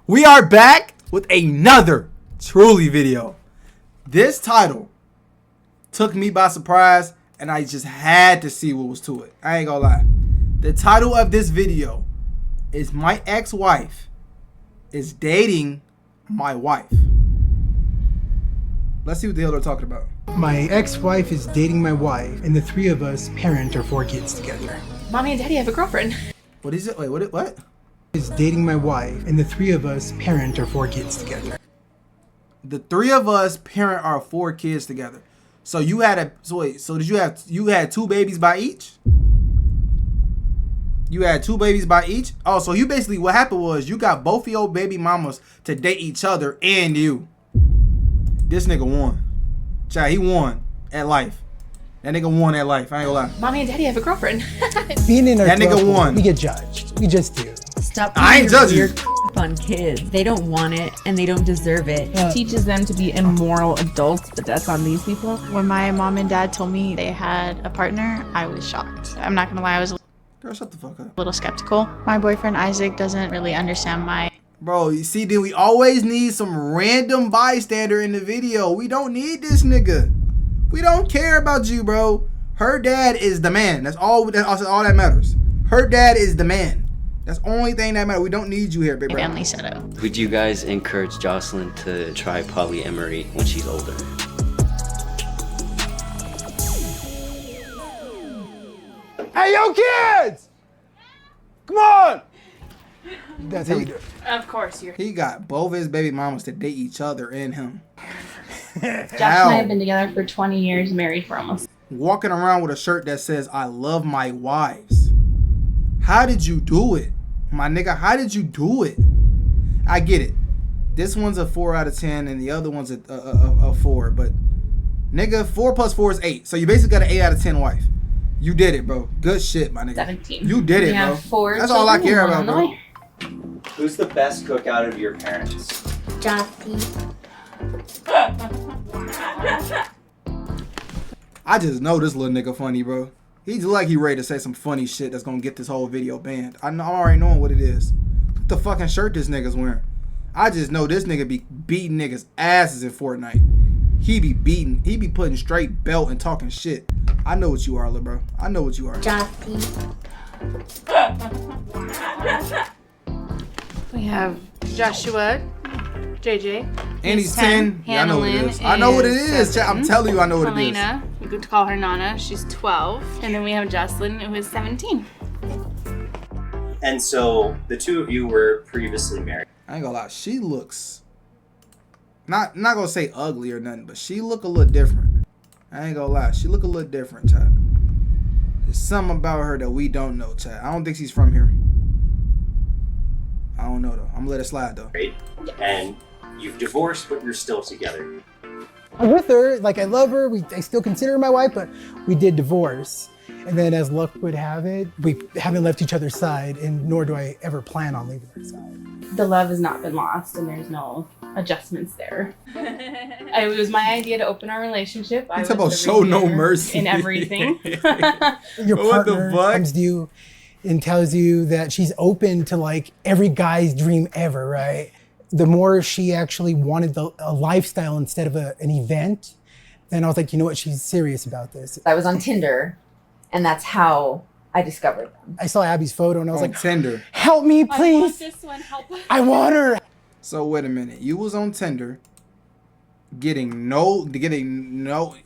We are back with another Truly video. This title took me by surprise and I just had to see what was to it. I ain't gonna lie. The title of this video is My Ex-Wife is Dating My Wife. Let's see what the hell they're talking about. My ex-wife is dating my wife, and the three of us parent our 4 kids together. Mommy and Daddy have a girlfriend. What is it? Wait, what? Is dating my wife, and the three of us parent our 4 kids together. The three of us parent our 4 kids together. So you had you had 2 babies by each? You had 2 babies by each? Oh, so you basically, what happened was you got both of your baby mamas to date each other and you. This nigga won. Child, he won at life. That nigga won at life. I ain't gonna lie. Mommy and Daddy have a girlfriend. Being in our That nigga 12, won. We get judged. We just do. Stop I ain't judging you. on kids. They don't want it and they don't deserve it. Teaches them to be immoral adults, but that's on these people. When my mom and dad told me they had a partner, I was shocked. I'm not gonna lie, I was Girl, shut the fuck up. a little skeptical. My boyfriend Isaac doesn't really understand my Bro, you see, then we always need some random bystander in the video. We don't need this nigga. We don't care about you, bro. Her dad is the man. That's all that matters. Her dad is the man. That's the only thing that matters. We don't need you here, big bro. family setup. Would you guys encourage Jocelyn to try polyamory when she's older? Hey, yo, kids! Come on! That's how we do it. Of course, you're. He got both his baby mamas to date each other and him. Josh and I have been together for 20 years, married for almost. Walking around with a shirt that says, I love my wives. How did you do it? My nigga, how did you do it? I get it. This one's a 4 out of 10 and the other one's a 4. But, nigga, 4 plus 4 is 8. So you basically got an 8 out of 10 wife. You did it, bro. Good shit, my nigga. 17. You did it, We have bro. 4 That's all I children, care one about, on the bro. way. Who's the best cook out of your parents? Jossie. I just know this little nigga funny, bro. He's like he ready to say some funny shit that's gonna get this whole video banned. I'm already knowing what it is. What the fucking shirt this nigga's wearing. I just know this nigga be beating niggas' asses in Fortnite. He be putting straight belt and talking shit. I know what you are, little bro. I know what you are. Jossie. We have Joshua, JJ. And he's 10. Yeah, I know what it is. I know what it is. I'm telling you, I know what it is. Helena, we could call her Nana. She's 12. And then we have Jocelyn, who is 17. And so the two of you were previously married. I ain't gonna lie. She looks not gonna say ugly or nothing, but she look a little different. I ain't gonna lie. She look a little different, Chad. There's something about her that we don't know, Chad. I don't think she's from here. I don't know though. I'm gonna let it slide though. Right? And you've divorced, but you're still together. I'm with her. Like, I love her. I still consider her my wife, but we did divorce. And then as luck would have it, we haven't left each other's side, and nor do I ever plan on leaving her side. The love has not been lost, and there's no adjustments there. It was my idea to open our relationship. I Talk about was the show no redeemer mercy in everything. Your What the partner fuck? comes to you and tells you that she's open to like every guy's dream ever, right? The more she actually wanted a lifestyle instead of an event, then I was like, you know what, she's serious about this. I was on Tinder and that's how I discovered them. I saw Abby's photo and I was On like, Tinder. help me, I want please. this one, help. I want her. So wait a minute. You was on Tinder, getting no,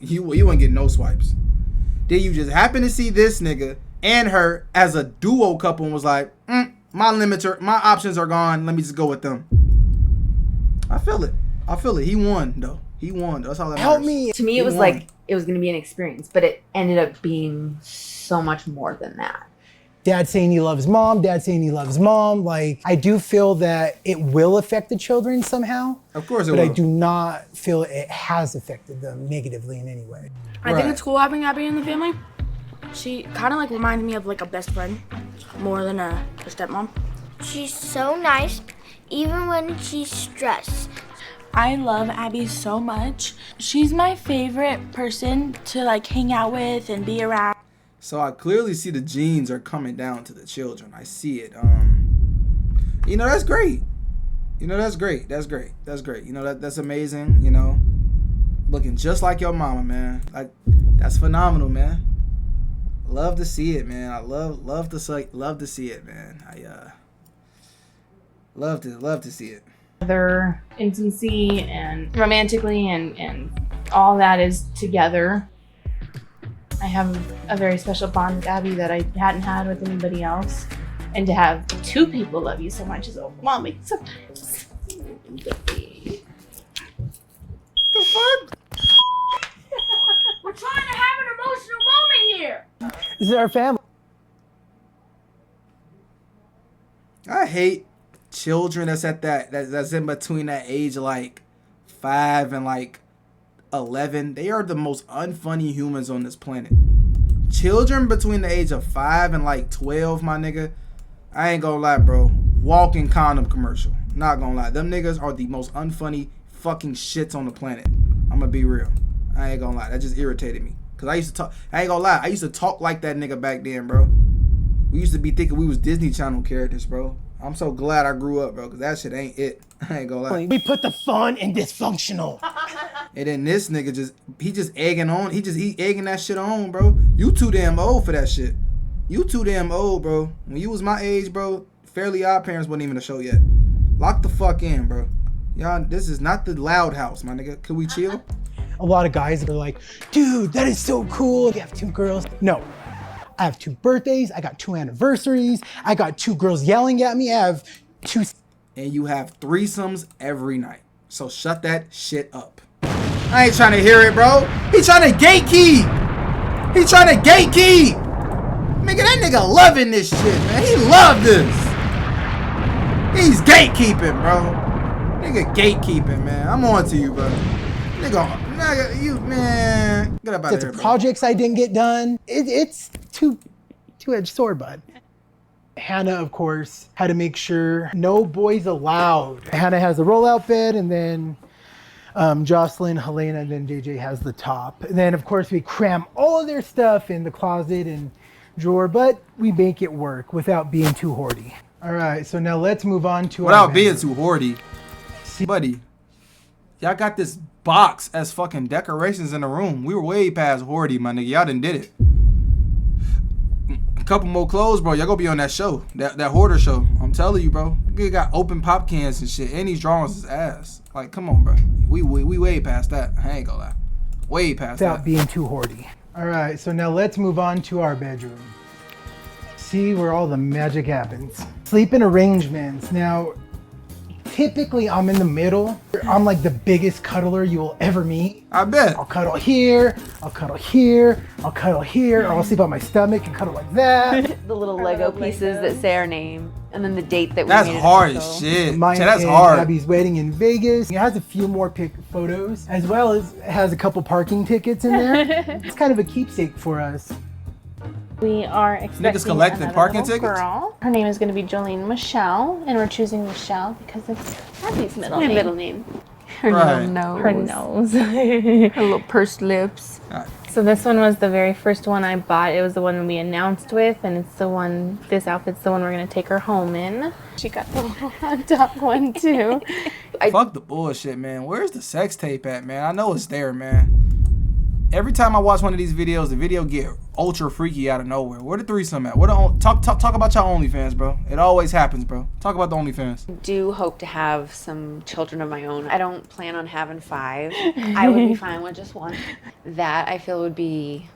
you wouldn't get no swipes. Then you just happen to see this nigga and her as a duo couple and was like, my options are gone. Let me just go with them. I feel it. He won though. That's all that Help matters. me. To me, He it was won. like it was going to be an experience, but it ended up being so much more than that. Dad saying he loves mom, dad saying he loves mom. Like, I do feel that it will affect the children somehow. Of course it But will. I do not feel it has affected them negatively in any way. I think it's cool having Abby in the family. She kind of like reminded me of like a best friend more than a stepmom. She's so nice, even when she's stressed. I love Abby so much. She's my favorite person to like hang out with and be around. So I clearly see the genes are coming down to the children. I see it. You know, that's great. You know, that's great. That's great. That's great. You know, that's amazing. You know, looking just like your mama, man. Like, that's phenomenal, man. Love to see it, man. I love to see it, man. I love to see it. Other intimacy and romantically and all that is together. I have a very special bond with Abby that I hadn't had with anybody else. And to have two people love you so much is overwhelming sometimes. The fuck? We're trying to have an emotional moment here. This is our family. I hate children that's in between that age of like 5 and like 11. They are the most unfunny humans on this planet. Children between the age of 5 and like 12, my nigga. I ain't gonna lie, bro. Walking condom commercial. Not gonna lie. Them niggas are the most unfunny fucking shits on the planet. I'm gonna be real. I ain't gonna lie. That just irritated me. Cause I used to talk. I ain't gonna lie. I used to talk like that nigga back then, bro. We used to be thinking we was Disney Channel characters, bro. I'm so glad I grew up, bro. Cause that shit ain't it. I ain't gonna lie. We put the fun in dysfunctional. And then this nigga he egging on. He egging that shit on, bro. You too damn old for that shit. You too damn old, bro. When you was my age, bro, Fairly Odd Parents wasn't even a show yet. Lock the fuck in, bro. Y'all, this is not the Loud House, my nigga. Can we chill? A lot of guys are like, dude, that is so cool. You have 2 girls. No, I have 2 birthdays. I got 2 anniversaries. I got 2 girls yelling at me. I have 2. And you have threesomes every night. So shut that shit up. I ain't trying to hear it, bro. He trying to gatekeep. He trying to gatekeep. Nigga, that nigga loving this shit, man. He love this. He's gatekeeping, bro. Nigga gatekeeping, man. I'm on to you, bro. Nigga, you, man. Get up out of here, bro. Projects I didn't get done. It's two-edged sword, bud. Hannah, of course, had to make sure no boys allowed. Hannah has the rollout bed, and then Jocelyn, Helena, and then JJ has the top. And then, of course, we cram all of their stuff in the closet and drawer, but we make it work without being too hoardy. All right, so now let's move on to without being too hoardy. See, buddy, y'all got this box as fucking decorations in the room. We were way past hoardy, my nigga. Y'all done did it. A couple more clothes, bro. Y'all gonna be on that show, that hoarder show. I'm telling you, bro. You got open pop cans and shit, and these drawings is ass. Like, come on, bro. We way past that. I ain't gonna lie. Way past that. Without being too hoardy. All right, so now let's move on to our bedroom. See where all the magic happens. Sleeping arrangements. Now, typically I'm in the middle. I'm like the biggest cuddler you will ever meet. I bet. I'll cuddle here, I'll cuddle here, I'll cuddle here, or I'll sleep on my stomach and cuddle like that. The little Lego pieces that say our name, and then the date that we That's made. hard as shit. Mine That's and hard. Abby's wedding in Vegas. It has a few more photos, as well as it has a couple parking tickets in there. It's kind of a keepsake for us. We are expecting Niggas collecting another parking little tickets? girl. Her name is going to be Jolene Michelle, and we're choosing Michelle because it's Abby's middle My name. middle name. Her Right. little nose. Her nose. Her little pursed lips. So this one was the very first one I bought. It was the one we announced with, and it's the one, this outfit's the one we're going to take her home in. She got the little hot dog one too. Fuck the bullshit, man. Where's the sex tape at, man? I know it's there, man. Every time I watch one of these videos, the video get ultra freaky out of nowhere. Where the threesome at? Talk about your OnlyFans, bro. It always happens, bro. Talk about the OnlyFans. Do hope to have some children of my own. I don't plan on having 5. I would be fine with just 1. That I feel would be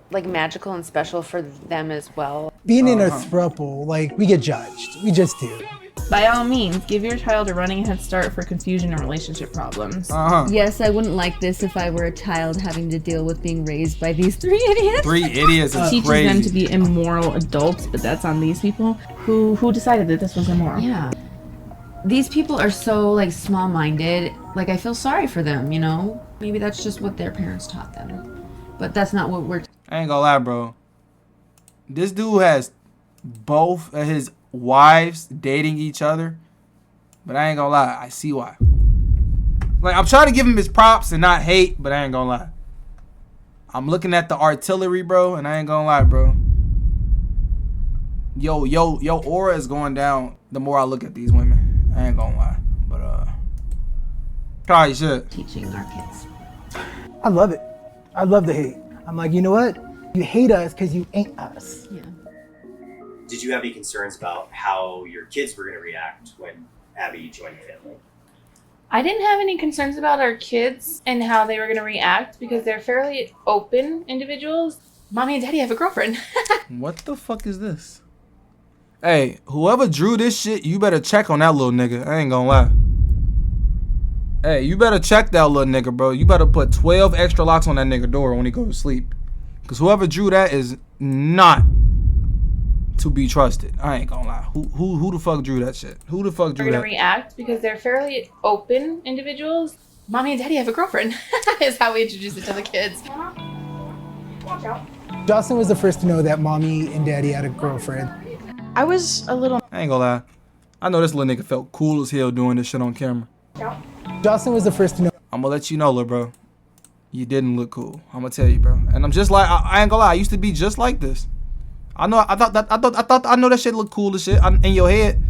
like magical and special for them as well. Being in a throuple, like, we get judged. We just do. By all means, give your child a running head start for confusion and relationship problems. Yes, I wouldn't like this if I were a child having to deal with being raised by these 3 idiots. 3 idiots is Teaches crazy. them to be immoral adults, but that's on these people who decided that this was immoral. Yeah. These people are so, like, small-minded. Like, I feel sorry for them, you know? Maybe that's just what their parents taught them. But that's not what we're... I ain't gonna lie, bro. This dude has both of his wives dating each other, but I ain't gonna lie, I see why. Like, I'm trying to give him his props and not hate, but I ain't gonna lie. I'm looking at the artillery, bro, and I ain't gonna lie, bro. Yo, aura is going down the more I look at these women. I ain't gonna lie. Probably should. teaching our kids. I love it. I love the hate. I'm like, you know what? You hate us because you ain't us. Yeah. Did you have any concerns about how your kids were going to react when Abby joined the family? I didn't have any concerns about our kids and how they were going to react because they're fairly open individuals. Mommy and Daddy have a girlfriend. What the fuck is this? Hey, whoever drew this shit, you better check on that little nigga. I ain't gonna lie. Hey, you better check that little nigga, bro. You better put 12 extra locks on that nigga door when he goes to sleep. Because whoever drew that is not to be trusted. I ain't gonna lie. Who the fuck drew that shit? Who the fuck drew They're that? going to react because they're fairly open individuals. Mommy and Daddy have a girlfriend is how we introduce it to the kids. Watch out. Jocelyn was the first to know that mommy and daddy had a girlfriend. I was a little I ain't gonna lie. I know this little nigga felt cool as hell doing this shit on camera. Jocelyn was the first to know. I'm gonna let you know, little bro. You didn't look cool. I'm gonna tell you, bro. And I'm just like, I ain't gonna lie. I used to be just like this. I know. I know that shit looked cool as shit in your head.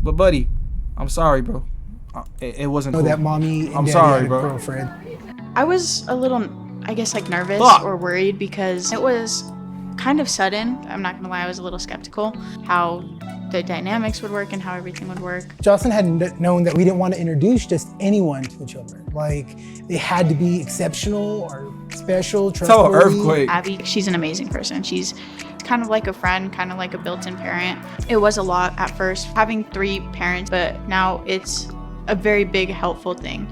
But buddy, I'm sorry, bro. It wasn't Know cool. that mommy and I'm daddy sorry, had a bro. girlfriend. I was a little, I guess, like nervous Fuck. or worried because it was kind of sudden. I'm not gonna lie, I was a little skeptical how the dynamics would work and how everything would work. Jocelyn had known that we didn't want to introduce just anyone to the children. Like, they had to be exceptional or special, Tell trustworthy. an earthquake. Abby, she's an amazing person. She's kind of like a friend, kind of like a built-in parent. It was a lot at first having 3 parents, but now it's a very big helpful thing.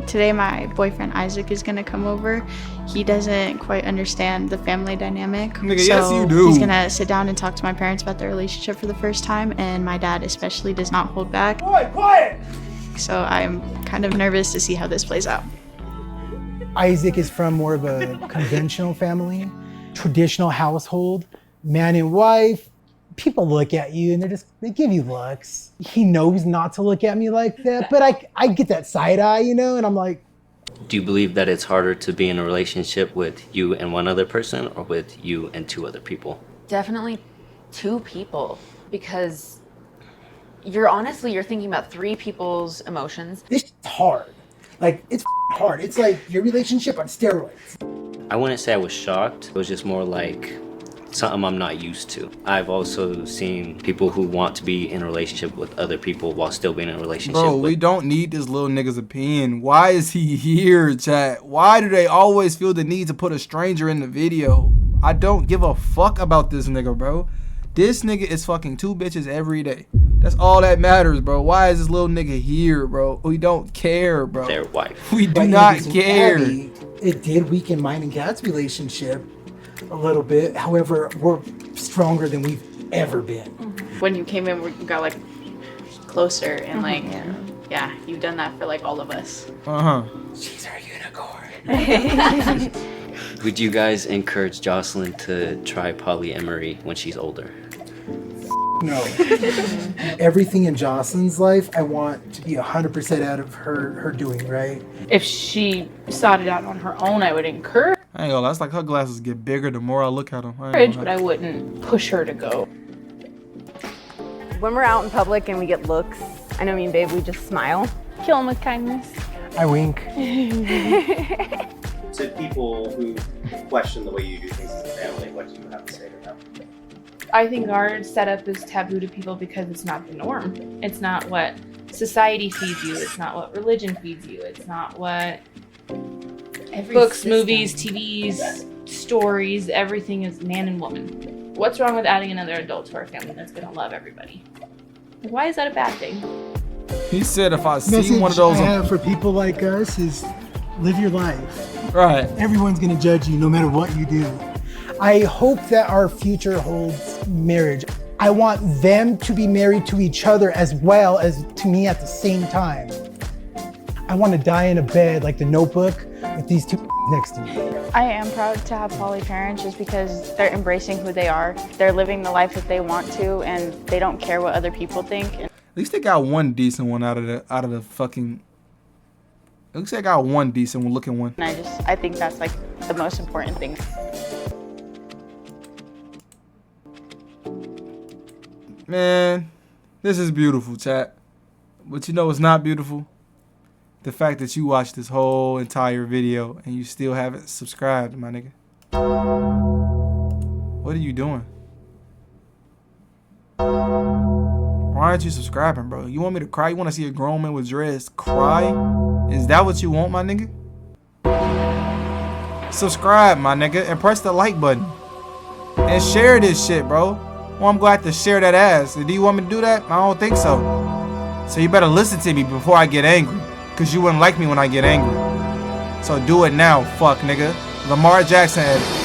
Today my boyfriend Isaac is gonna come over. He doesn't quite understand the family dynamic. Nigga, so yes, you do. He's gonna sit down and talk to my parents about their relationship for the first time, and my dad especially does not hold back. Quiet. So I'm kind of nervous to see how this plays out. Isaac is from more of a conventional family, traditional household, man and wife. People look at you and they give you looks. He knows not to look at me like that, but I get that side eye, you know, and I'm like, Do you believe that it's harder to be in a relationship with you and one other person or with you and 2 other people? Definitely 2 people, because you're thinking about 3 people's emotions. this is hard. Like, it's hard. It's like your relationship on steroids. I wouldn't say I was shocked. It was just more like something I'm not used to. I've also seen people who want to be in a relationship with other people while still being in a relationship Bro, with we don't need this little nigga's opinion. Why is he here, chat? Why do they always feel the need to put a stranger in the video? I don't give a fuck about this nigga, bro. This nigga is fucking 2 bitches every day. That's all that matters, bro. Why is this little nigga here, bro? We don't care, bro. their wife. We do By not introducing care. Abby, it did weaken mine and Kat's relationship a little bit. However, we're stronger than we've ever been. When you came in, we got like closer and like, yeah, you've done that for like all of us. She's our unicorn. Would you guys encourage Jocelyn to try polyamory when she's older? No. Everything in Jocelyn's life, I want to be 100% out of her doing, right? If she sought it out on her own, I would encourage, I ain't gonna lie. It's like her glasses get bigger the more I look at them. I ain't gonna but lie. I wouldn't push her to go. When we're out in public and we get looks, I know me and Babe, we just smile. Kill them with kindness. I wink. To people who question the way you do things as a family, what do you have to say to them? I think our setup is taboo to people because it's not the norm. It's not what society feeds you. It's not what religion feeds you. It's not what books, movies, TVs, stories, everything is man and woman. What's wrong with adding another adult to our family that's gonna love everybody? Why is that a bad thing? He said if I see Message one of those, I have for people like us is live your life. right? Everyone's gonna judge you no matter what you do. I hope that our future holds marriage. I want them to be married to each other as well as to me at the same time. I want to die in a bed like the Notebook with these 2 next to me. I am proud to have poly parents just because they're embracing who they are. They're living the life that they want to, and they don't care what other people think. At least they got one decent one out of the fucking. At least they got one decent one looking one. And I think that's like the most important thing. Man, this is beautiful, chat. But you know what's not beautiful? the fact that you watched this whole entire video and you still haven't subscribed, my nigga. What are you doing? Why aren't you subscribing, bro? You want me to cry? You want to see a grown man with dreads cry? Is that what you want, my nigga? Subscribe, my nigga, and press the like button. And share this shit, bro. Well, I'm glad to share that ass. Do you want me to do that? I don't think so. So you better listen to me before I get angry. Because you wouldn't like me when I get angry. So do it now, fuck nigga. Lamar Jackson had it.